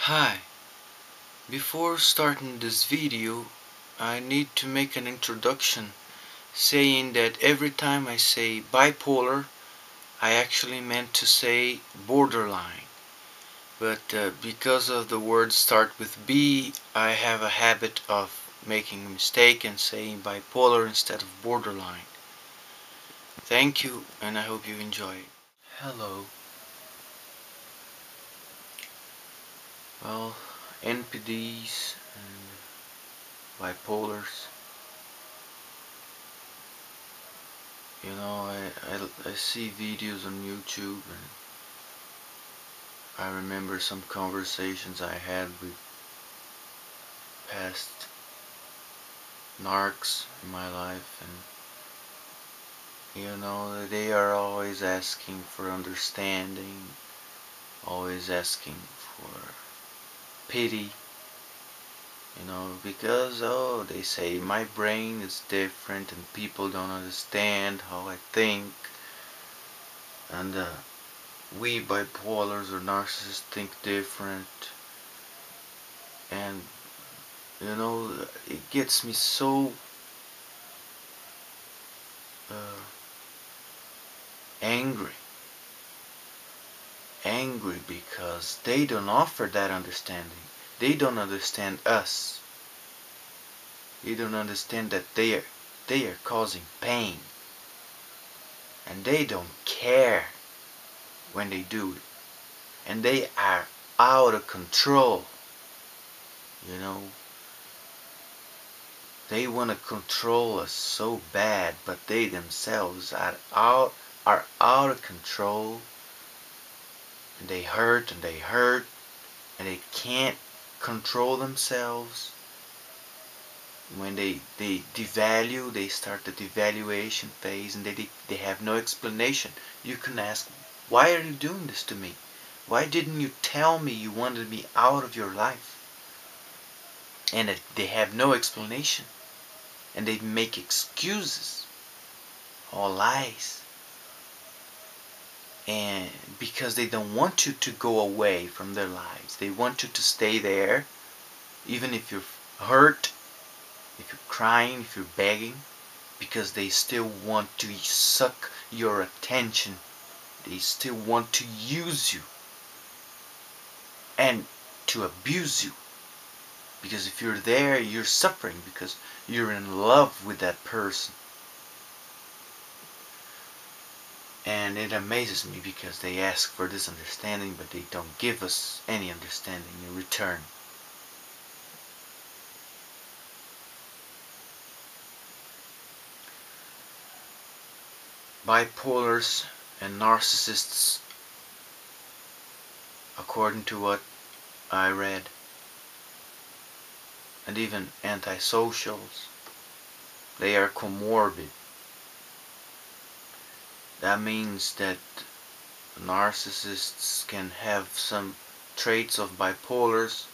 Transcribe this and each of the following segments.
Hi, before starting this video, I need to make an introduction saying that every time I say bipolar, I actually meant to say borderline. But because of the words start with B, I have a habit of making a mistake and saying bipolar instead of borderline. Thank you, and I hope you enjoy it. Hello. Well, NPDs and bipolars. I see videos on YouTube, and I remember some conversations I had with past narcs in my life, and they are always asking for understanding, always asking for pity, because they say my brain is different and people don't understand how I think, and we bipolars or narcissists think different, and it gets me so uh, angry because they don't offer that understanding. They don't understand us. They don't understand that they are causing pain, and they don't care when they do it, and they are out of control. you know they want to control us so bad, but they themselves are out of control, and they hurt and they hurt, and they can't control themselves. When they devalue, they start the devaluation phase, and they have no explanation. You can ask, why are you doing this to me? Why didn't you tell me you wanted me out of your life? And they have no explanation, and they make excuses, all lies, and because they don't want you to go away from their lives. They want you to stay there, even if you're hurt, if you're crying, if you're begging, because they still want to suck your attention. They still want to use you and to abuse you, because if you're there, you're suffering because you're in love with that person. And it amazes me because they ask for this understanding, but they don't give us any understanding in return. Bipolars and narcissists, according to what I read, and even antisocials, they are comorbid. That means that narcissists can have some traits of bipolars.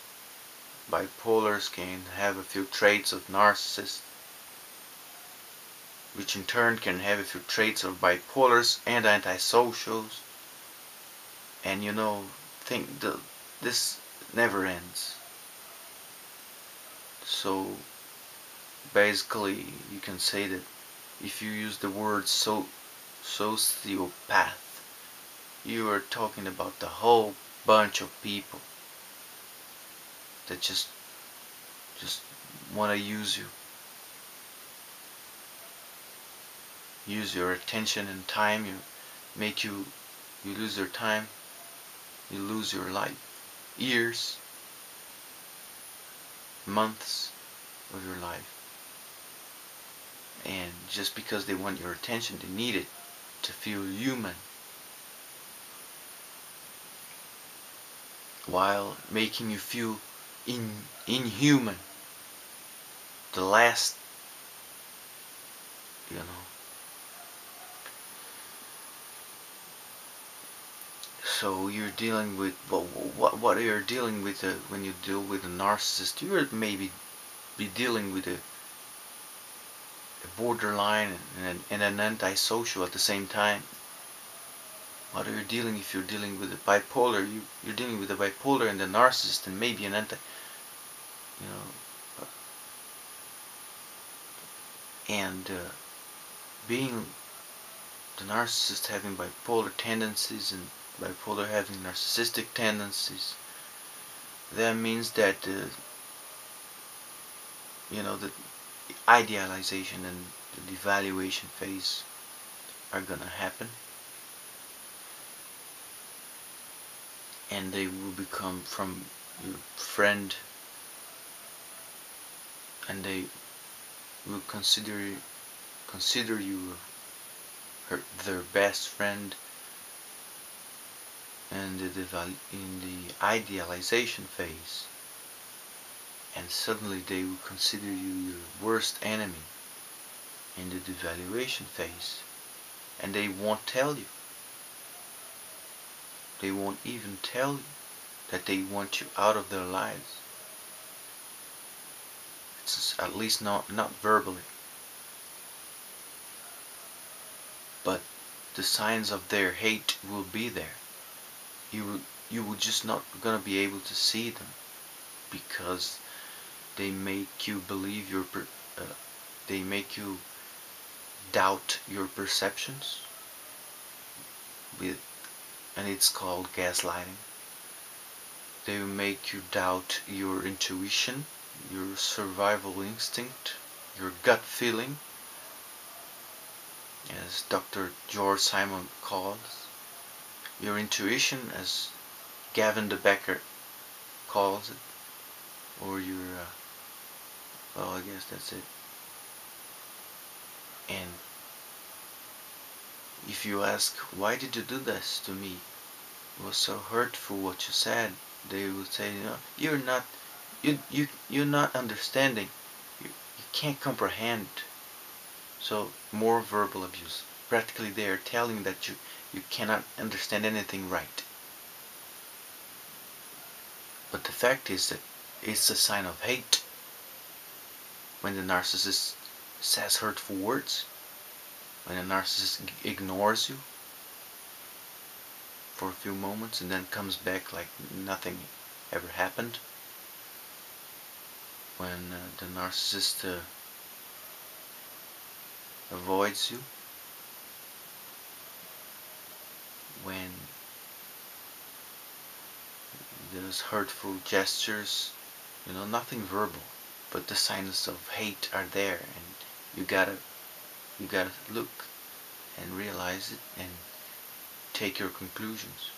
Bipolars can have a few traits of narcissists, which in turn can have a few traits of bipolars and antisocials. And think this never ends. So basically, you can say that if you use the word sociopath, you are talking about the whole bunch of people that just want to use your attention and time. You lose your time, you lose your life, years, months of your life, and just because they want your attention, they need it to feel human, while making you feel inhuman. The last, you know. So you're dealing with what you're dealing with when you deal with a narcissist. You're maybe be dealing with a borderline and an antisocial at the same time. What are you dealing if you're dealing with a bipolar? You're dealing with a bipolar and a narcissist and maybe an anti, you know, and being the narcissist having bipolar tendencies and bipolar having narcissistic tendencies, that means that the idealization and the devaluation phase are gonna happen, and they will become from your friend, and they will consider you their best friend, and in the idealization phase, and suddenly they will consider you your worst enemy in the devaluation phase, and they won't tell you. They won't even tell you that they want you out of their lives. It's at least not verbally, but the signs of their hate will be there. You will just not gonna be able to see them because they make you believe they make you doubt your perceptions with, and it's called gaslighting. They will make you doubt your intuition, your survival instinct, your gut feeling, as Dr. George Simon calls your intuition, as Gavin de Becker calls it, or your well, I guess that's it. And if you ask, why did you do this to me? It was so hurtful what you said. They will say, you're not understanding. You can't comprehend. So more verbal abuse. Practically they are telling that you cannot understand anything right. But the fact is that it's a sign of hate when the narcissist says hurtful words, when a narcissist ignores you for a few moments and then comes back like nothing ever happened, when the narcissist avoids you, when there's hurtful gestures, nothing verbal, but the signs of hate are there, and you gotta look and realize it and take your conclusions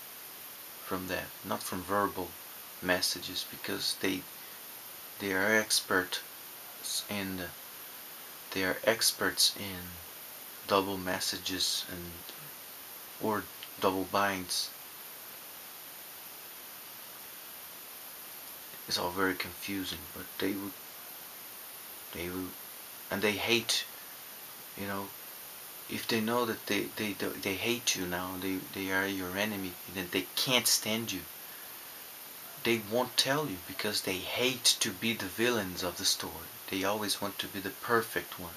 from that, not from verbal messages, because they are experts in double messages and or double binds. It's all very confusing, but they will and they hate, you know if they know that they hate you now, they are your enemy, that they can't stand you, they won't tell you because they hate to be the villains of the story. They always want to be the perfect one.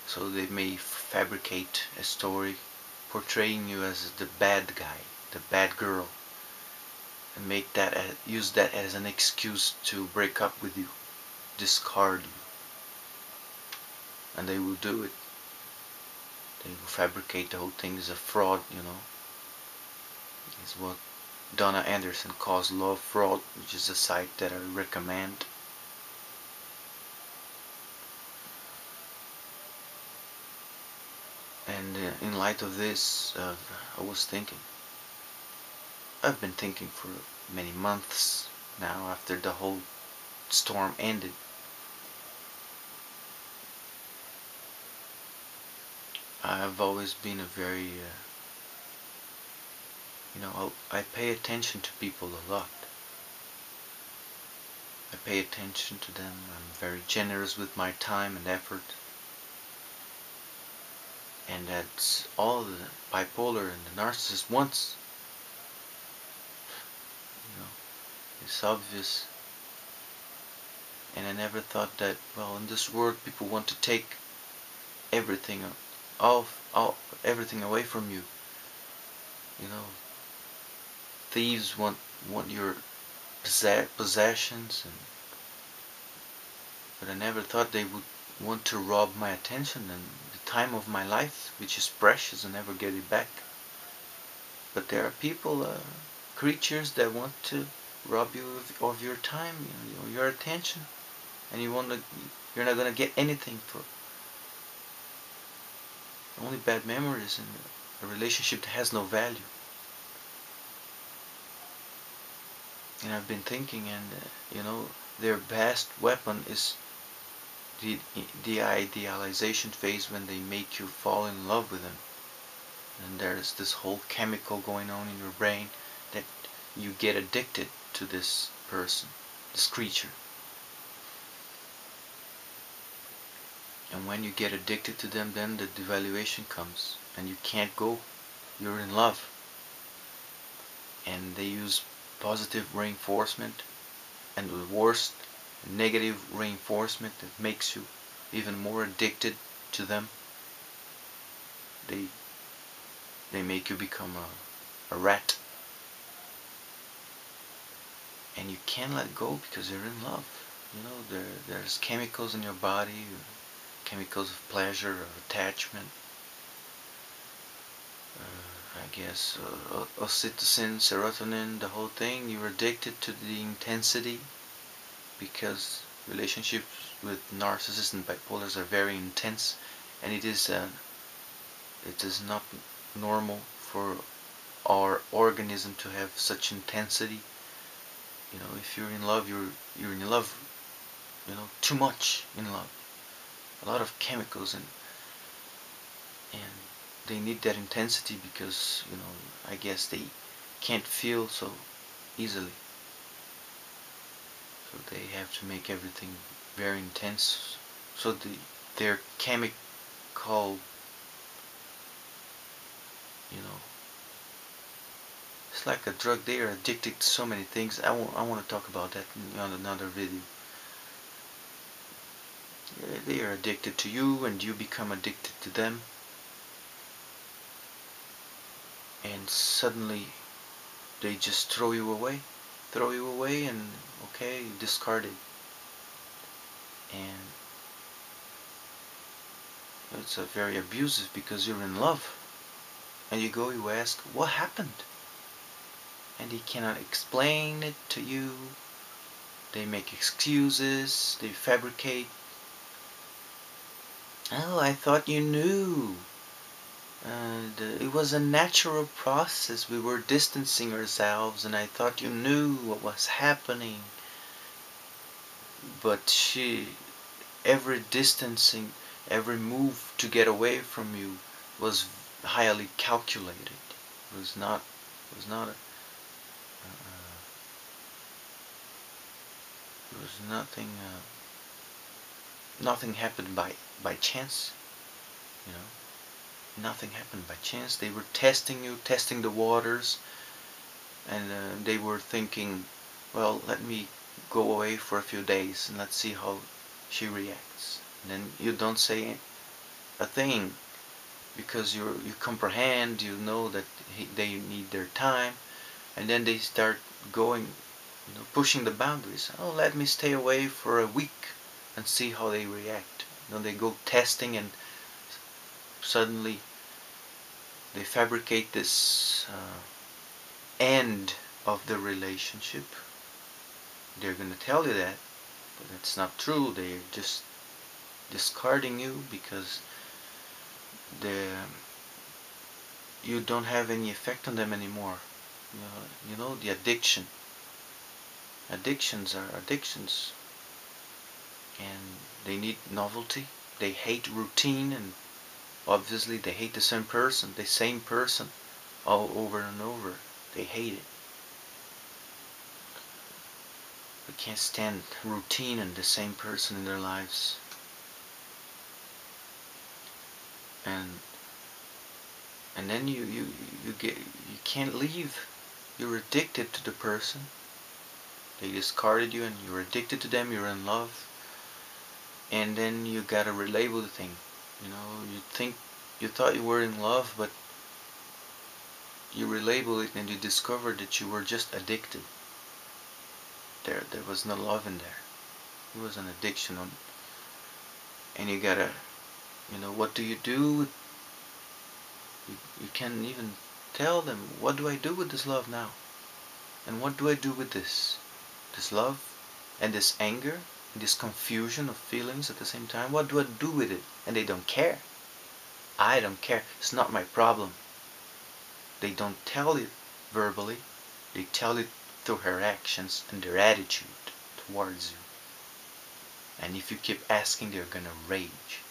So they may fabricate a story portraying you as the bad guy, the bad girl, and use that as an excuse to break up with you, discard you, and they will do it. They will fabricate the whole thing as a fraud. Is what Donna Anderson calls Love Fraud, which is a site that I recommend. And in light of this, I've been thinking for many months now after the whole storm ended. I've always been a very, I pay attention to people a lot. I pay attention to them. I'm very generous with my time and effort. And that's all the bipolar and the narcissist wants. It's obvious. And I never thought that, well, in this world people want to take everything all everything away from you. You know, thieves want your possessions, and but I never thought they would want to rob my attention and the time of my life, which is precious and never get it back. But there are people, creatures that want to rob you of your time, your attention, and you're not gonna get anything for only bad memories and a relationship that has no value. And I've been thinking, and their best weapon is the idealization phase when they make you fall in love with them. And there's this whole chemical going on in your brain that you get addicted to this person, this creature. And when you get addicted to them, then the devaluation comes and you can't go. You're in love. And they use positive reinforcement and the worst, negative reinforcement that makes you even more addicted to them. They they make you become a rat, and you can't let go because you're in love. There's chemicals in your body, chemicals of pleasure, of attachment. I guess oxytocin, serotonin, the whole thing. You're addicted to the intensity because relationships with narcissists and bipolars are very intense, and it is not normal for our organism to have such intensity. If you're in love, you're in love, too much in love. A lot of chemicals, and they need that intensity because I guess they can't feel so easily, so they have to make everything very intense. So their chemical, you know it's like a drug. They are addicted to so many things. I want to talk about that on another video. They are addicted to you and you become addicted to them, and suddenly they just throw you away, and okay, you discard it. And it's a very abusive because you're in love, and you ask what happened, and they cannot explain it to you. They make excuses, they fabricate. Oh, I thought you knew. And it was a natural process. We were distancing ourselves, and I thought you knew what was happening. But every distancing, every move to get away from you was highly calculated. It was nothing. Nothing happened by chance. You know, nothing happened by chance. They were testing you, testing the waters, and they were thinking, well, let me go away for a few days and let's see how she reacts. And then you don't say a thing because you comprehend, you know that they need their time, and then they start going, pushing the boundaries. Oh, let me stay away for a week and see how they react. They go testing, and suddenly they fabricate this end of the relationship. They're going to tell you that, but that's not true. They're just discarding you because the you don't have any effect on them anymore. The addiction. Addictions are addictions, and they need novelty. They hate routine, and obviously they hate the same person, all over and over. They hate it. They can't stand routine and the same person in their lives. And then you can't leave. You're addicted to the person. They discarded you and you're addicted to them, you're in love. And then you gotta relabel the thing. You think You thought you were in love, but you relabel it and you discovered that you were just addicted. There was no love in there. It was an addiction on, and you gotta, what do you do? You can't even tell them, what do I do with this love now? And what do I do with this love and this anger and this confusion of feelings at the same time? What do I do with it? And they don't care. I don't care. It's not my problem. They don't tell it verbally. They tell it through her actions and their attitude towards you. And if you keep asking, they're gonna rage.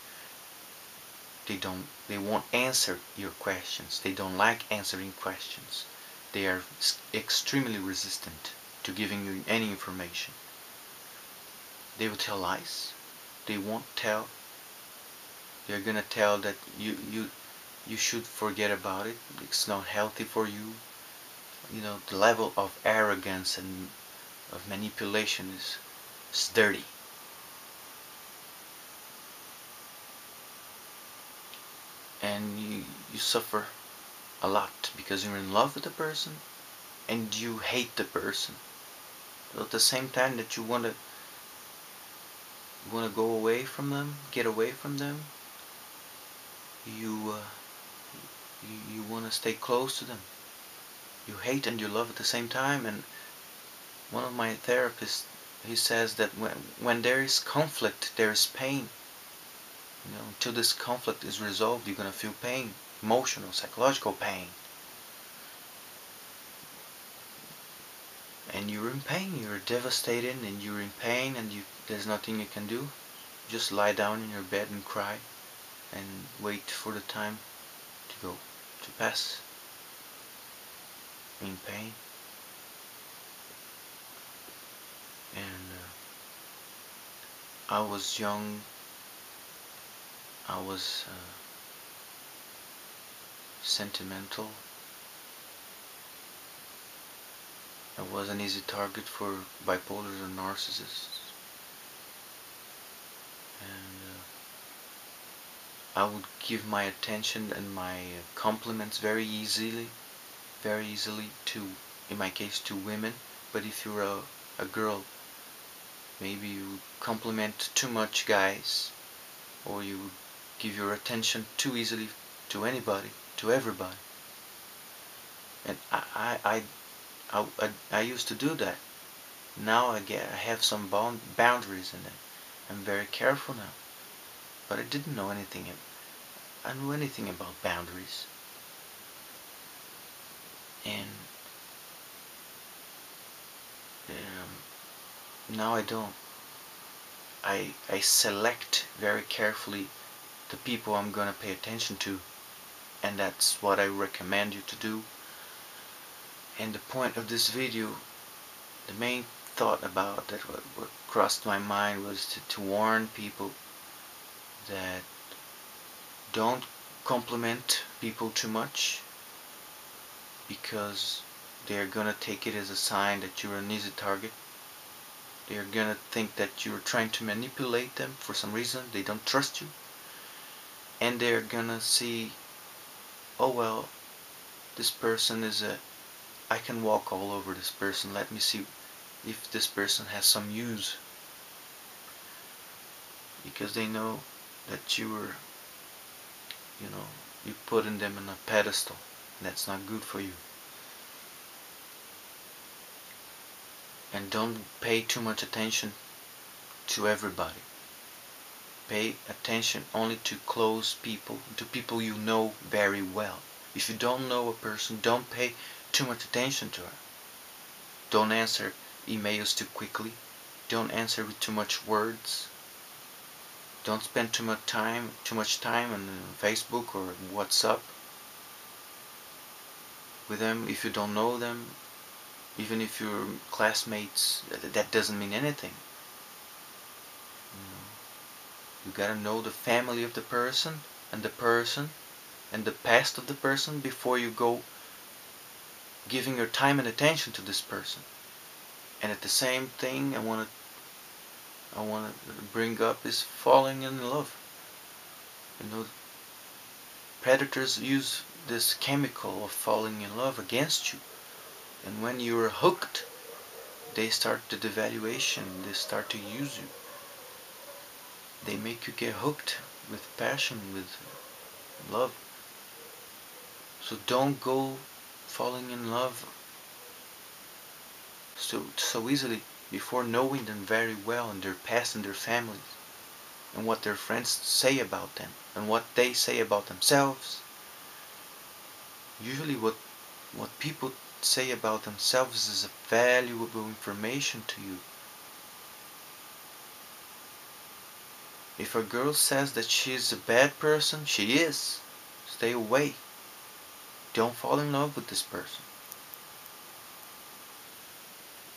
They won't answer your questions. They don't like answering questions. They are extremely resistant to giving you any information. They will tell lies. They won't tell. They're gonna tell that you should forget about it. It's not healthy for you. The level of arrogance and of manipulation is dirty. And you suffer a lot because you're in love with the person and you hate the person. So at the same time that you wanna go away from them, get away from them, you you wanna stay close to them. You hate and you love at the same time. And one of my therapists, he says that when there is conflict, there is pain. Until this conflict is resolved, you're gonna feel pain, emotional, psychological pain. And you're in pain, you're devastated, and you're in pain, and there's nothing you can do. Just lie down in your bed and cry, and wait for the time to pass in pain. And I was young, I was sentimental, I was an easy target for bipolars or narcissists. And I would give my attention and my compliments very easily to, in my case, to women. But if you're a girl, maybe you compliment too much guys, or you give your attention too easily to anybody, to everybody. And I used to do that. Now I have some boundaries in it. I'm very careful now. But I didn't know anything. I knew anything about boundaries. And now I don't. I select very carefully the people I'm gonna pay attention to, and that's what I recommend you to do. And the point of this video, the main thought about that, what crossed my mind, was to warn people that don't compliment people too much, because they're gonna take it as a sign that you're an easy target. They're gonna think that you're trying to manipulate them for some reason. They don't trust you. And they're gonna see, oh well, this person I can walk all over this person. Let me see if this person has some use. Because they know that you're putting them on a pedestal. And that's not good for you. And don't pay too much attention to everybody. Pay attention only to close people, to people you know very well. If you don't know a person, don't pay too much attention to her. Don't answer emails too quickly. Don't answer with too much words. Don't spend too much time on Facebook or WhatsApp with them if you don't know them. Even if you're classmates, that doesn't mean anything. You gotta know the family of the person and the past of the person before you go giving your time and attention to this person. And at the same thing, I want to bring up is falling in love. predators use this chemical of falling in love against you. And when you're hooked, they start the devaluation, they start to use you. They make you get hooked with passion, with love. So don't go falling in love so easily before knowing them very well and their past and their families and what their friends say about them and what they say about themselves. Usually what people say about themselves is a valuable information to you. If a girl says that she's a bad person, she is. Stay away. Don't fall in love with this person.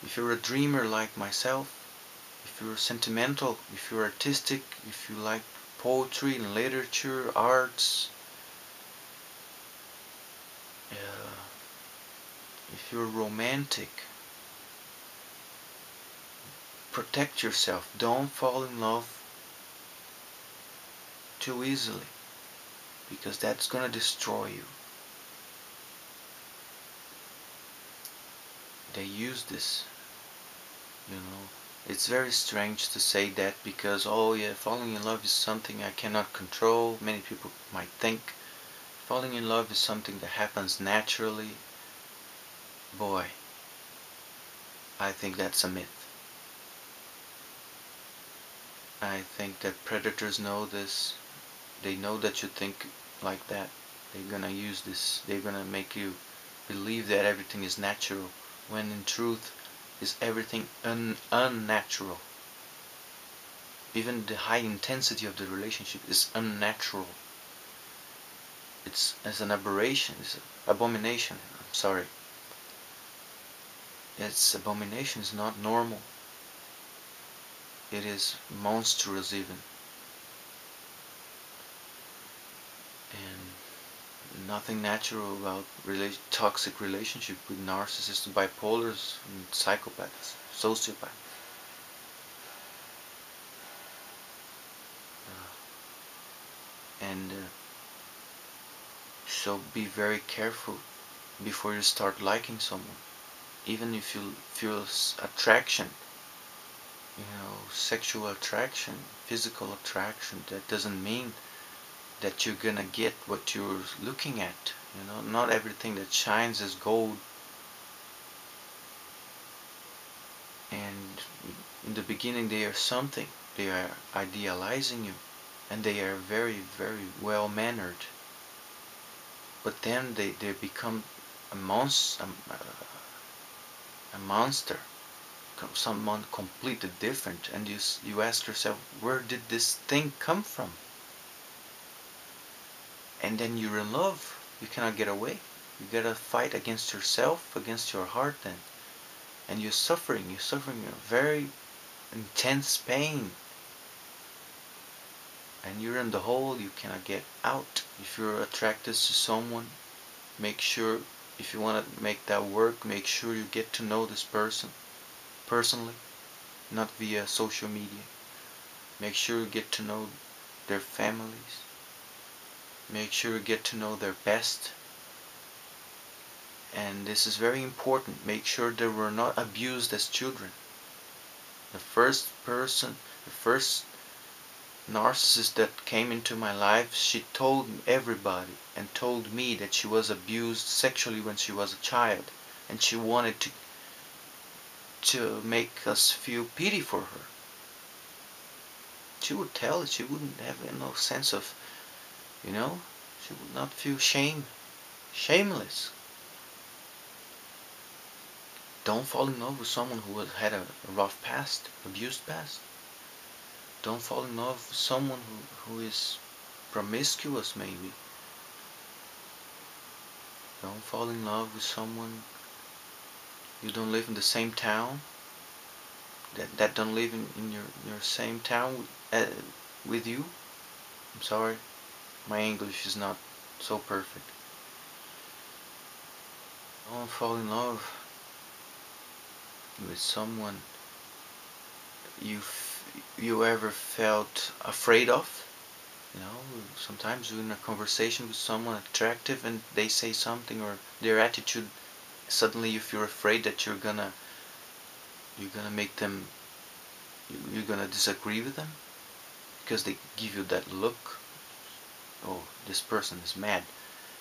If you're a dreamer like myself, if you're sentimental, if you're artistic, if you like poetry and literature, arts, if you're romantic, protect yourself. Don't fall in love too easily, because that's gonna destroy you. They use this, you know. It's very strange to say that because, oh yeah, falling in love is something I cannot control. Many people might think falling in love is something that happens naturally. Boy, I think that's a myth. I think that predators know this. They know that you think like that. They're gonna use this. They're gonna make you believe that everything is natural, when in truth is everything unnatural. Even the high intensity of the relationship is unnatural. It's as an aberration. It's an abomination. I'm sorry. It's abomination. It's not normal. It is monstrous even. And nothing natural about toxic relationship with narcissists, bipolars, and psychopaths, sociopaths. And so be very careful before you start liking someone. Even if you feel attraction, sexual attraction, physical attraction, that doesn't mean that you're gonna get what you're looking at. Not everything that shines is gold. And in the beginning they are something. They are idealizing you, and they are very, very well mannered. But then they become a monster, someone completely different, and you ask yourself, where did this thing come from? And then you're in love. You cannot get away. You gotta fight against yourself, against your heart then. And you're suffering a very intense pain. And you're in the hole, you cannot get out. If you're attracted to someone, make sure, if you want to make that work, make sure you get to know this person personally, not via social media. Make sure you get to know their families. Make sure you get to know their best. And this is very important. Make sure they were not abused as children. The first narcissist that came into my life, she told everybody and told me that she was abused sexually when she was a child. And she wanted to make us feel pity for her. She would tell it. She wouldn't have no sense of, she would not feel shameless. Don't fall in love with someone who has had a rough past, abused past. Don't fall in love with someone who is promiscuous maybe. Don't fall in love with someone you don't live in the same town, that don't live in your same town with you. I'm sorry, my English is not so perfect. Don't fall in love with someone you ever felt afraid of. You know, sometimes you're in a conversation with someone attractive and they say something, or their attitude, suddenly you feel afraid that you're gonna make them, you're gonna disagree with them because they give you that look. Oh, this person is mad.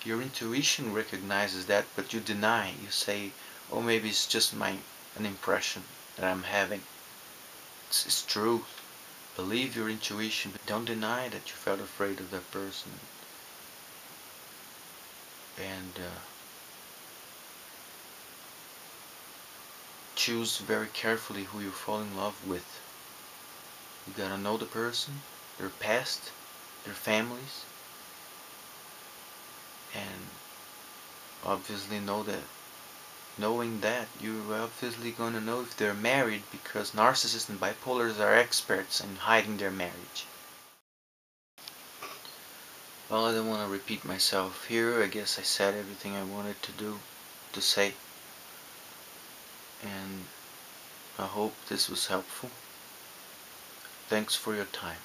Your intuition recognizes that, but you deny. You say, oh, maybe it's just an impression that I'm having. It's true. Believe your intuition, but don't deny that you felt afraid of that person. And choose very carefully who you fall in love with. You gotta know the person, their past, their families, and obviously know that. Knowing that, you're obviously gonna know if they're married, because narcissists and bipolars are experts in hiding their marriage. Well, I don't want to repeat myself here. I guess I said everything I wanted to say, and I hope this was helpful. Thanks for your time.